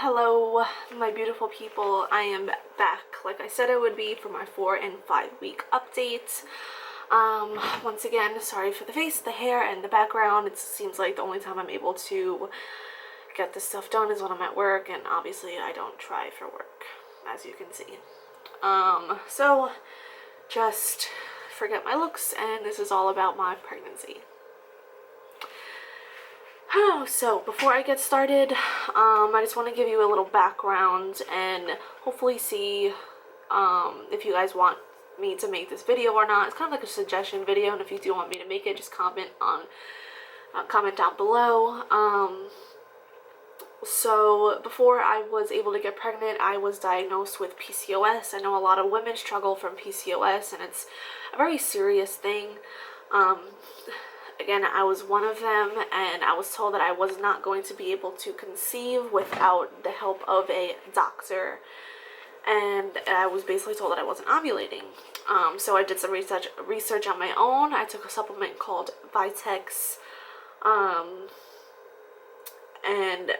Hello, my beautiful people. I am back like I said I would be for my 4 and 5 week updates. Once again, sorry for the face, the hair, and the background. It seems like the only time I'm able to get this stuff done is when I'm at work, and obviously I don't try for work, as you can see. So just forget my looks, and this is all about my pregnancy. So before I get started, I just want to give you a little background and hopefully see if you guys want me to make this video or not. It's kind of like a suggestion video, and if you do want me to make it, just comment down below. So before I was able to get pregnant, I was diagnosed with PCOS. I know a lot of women struggle from PCOS, and it's a very serious thing. Again, I was one of them, and I was told that I was not going to be able to conceive without the help of a doctor, and I was basically told that I wasn't ovulating. So I did some research on my own. I took a supplement called Vitex, and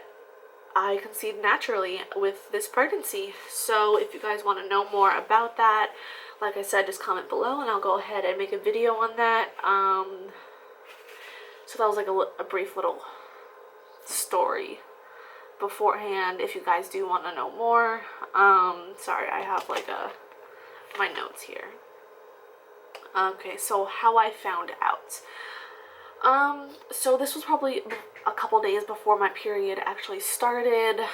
I conceived naturally with this pregnancy. So if you guys want to know more about that, like I said, just comment below and I'll go ahead and make a video on that. So that was like a brief little story beforehand, if you guys do want to know more. Sorry, I have like my notes here. Okay, so how I found out. So this was probably a couple days before my period actually started.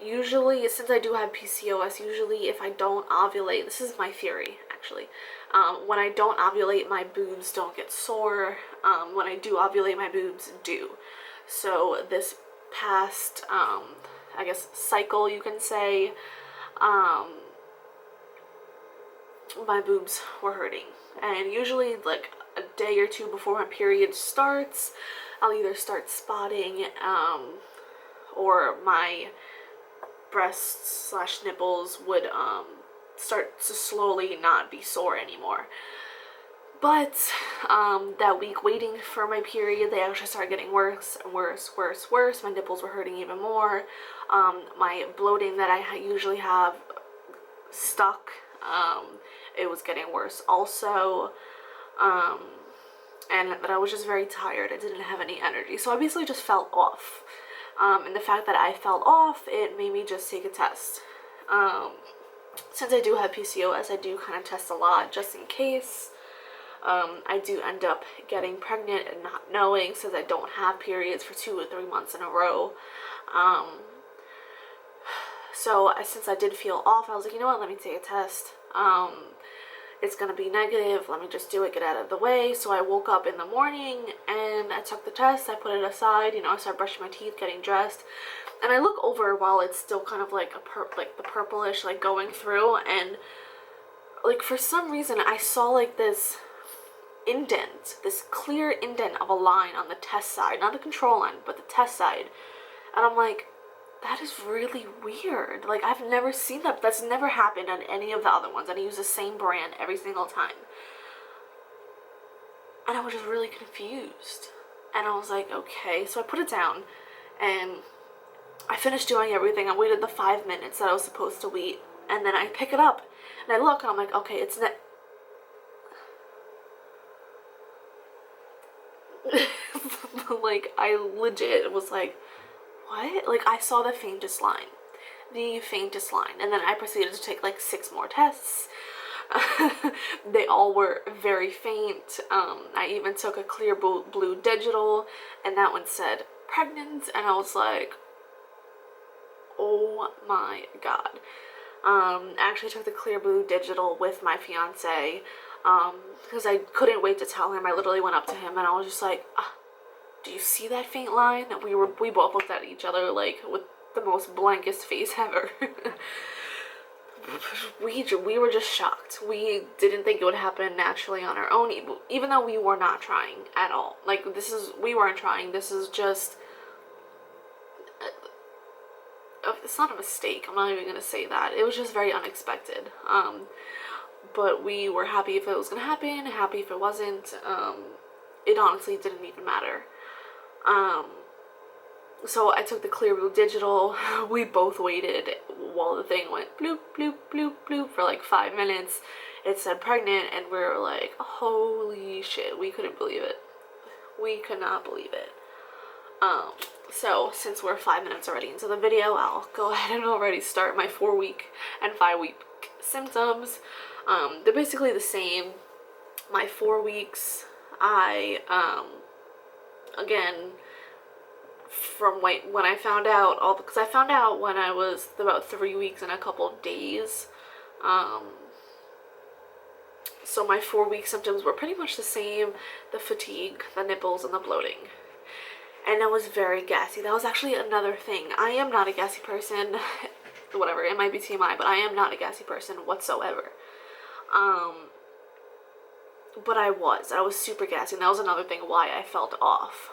Usually, since I do have PCOS, usually if I don't ovulate, this is my theory actually, when I don't ovulate, my boobs don't get sore. When I do ovulate, my boobs do. So this past, I guess, cycle, you can say, my boobs were hurting. And usually, like, a day or two before my period starts, I'll either start spotting, or my breasts / nipples would start to slowly not be sore anymore. But that week waiting for my period, they actually started getting worse and worse. My nipples were hurting even more. My bloating that I usually have stuck, it was getting worse also. And that I was just very tired. I didn't have any energy, so I basically just fell off. And the fact that I fell off, it made me just take a test. Since I do have PCOS, I do kind of test a lot just in case. I do end up getting pregnant and not knowing, since I don't have periods for 2 or 3 months in a row. So since I did feel off, I was like, you know what, let me take a test. It's gonna be negative, let me just do it, get out of the way. So I woke up in the morning and I took the test, I put it aside, I started brushing my teeth, getting dressed, and I look over while it's still kind of like the purplish, like, going through, and like for some reason I saw like this indent, this clear indent of a line on the test side, not the control line, but the test side, and I'm like, that is really weird. Like, I've never seen that. That's never happened on any of the other ones, and I use the same brand every single time. And I was just really confused. And I was like, okay. So I put it down, and I finished doing everything. I waited the 5 minutes that I was supposed to wait, and then I pick it up, and I look, and I'm like, okay, it's not. Like, I legit was like, what? Like, I saw the faintest line, and then I proceeded to take like 6 more tests. They all were very faint. I even took a clear blue digital, and that one said pregnant, and I was like, oh my god. I actually took the clear blue digital with my fiance, because I couldn't wait to tell him. I literally went up to him and I was just like, do you see that faint line? And we both looked at each other like with the most blankest face ever. we were just shocked. We didn't think it would happen naturally on our own, even though we were not trying at all. Like, we weren't trying. This is just, it's not a mistake. I'm not even gonna say that. It was just very unexpected. But we were happy if it was gonna happen, happy if it wasn't. It honestly didn't even matter. So I took the Clear Blue Digital. We both waited while the thing went bloop, bloop, bloop, bloop for like 5 minutes. It said pregnant, and we were like, holy shit, we couldn't believe it. We could not believe it. So since we're 5 minutes already into the video, I'll go ahead and already start my 4-week and 5-week symptoms. They're basically the same. My 4 weeks, again, from when I found out, because I found out when I was about 3 weeks and a couple of days. So my 4-week symptoms were pretty much the same: the fatigue, the nipples, and the bloating. And I was very gassy. That was actually another thing. I am not a gassy person. Whatever, it might be TMI, but I am not a gassy person whatsoever. But I was super gassy, and that was another thing why I felt off.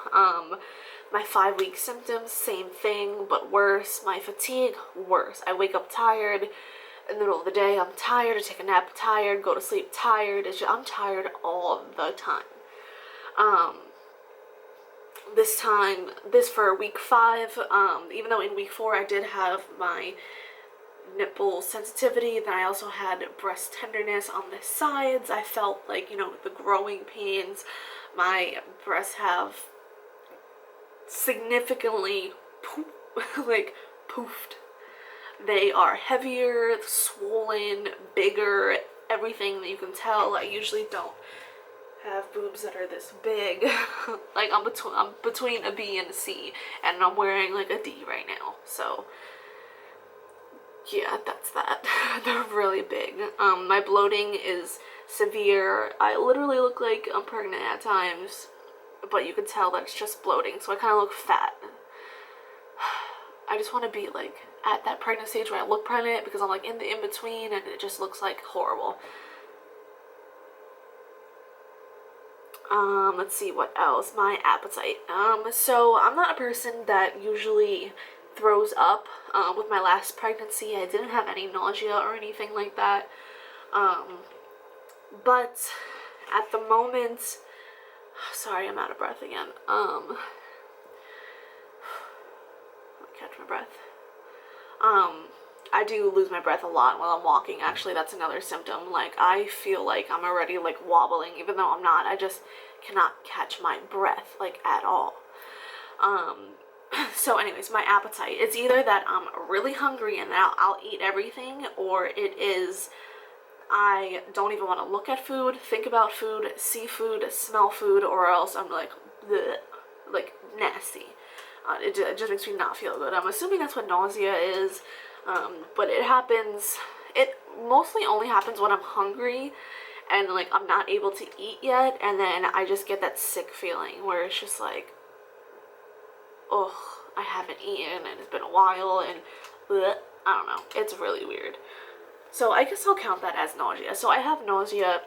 My 5-week symptoms, same thing, but worse. My fatigue, worse. I wake up tired in the middle of the day. I'm tired. I take a nap tired, go to sleep tired. I'm tired all the time. This for week 5, even though in week 4 I did have my nipple sensitivity, then I also had breast tenderness on the sides. I felt like, you know, the growing pains. My breasts have significantly poofed. They are heavier, swollen, bigger, everything that you can tell. I usually don't have boobs that are this big. Like I'm between a B and a C, and I'm wearing like a D right now. So yeah, that's that. They're really big. My bloating is severe. I literally look like I'm pregnant at times, but you could tell that it's just bloating, so I kind of look fat. I just want to be like at that pregnant stage where I look pregnant, because I'm like in the in-between and it just looks like horrible. Let's see what else. My appetite. So I'm not a person that usually throws up. With my last pregnancy, I didn't have any nausea or anything like that. But at the moment, sorry, I'm out of breath again. Catch my breath. I do lose my breath a lot while I'm walking. Actually, that's another symptom. Like, I feel like I'm already like wobbling, even though I'm not. I just cannot catch my breath like at all. So anyways, my appetite, it's either that I'm really hungry and I'll eat everything, or it is I don't even want to look at food, think about food, see food, smell food, or else I'm like bleh, like nasty. It just makes me not feel good. I'm assuming that's what nausea is, but it mostly only happens when I'm hungry and like I'm not able to eat yet, and then I just get that sick feeling where it's just like, oh, I haven't eaten and it's been a while, and bleh, I don't know, it's really weird. So I guess I'll count that as nausea. So I have nausea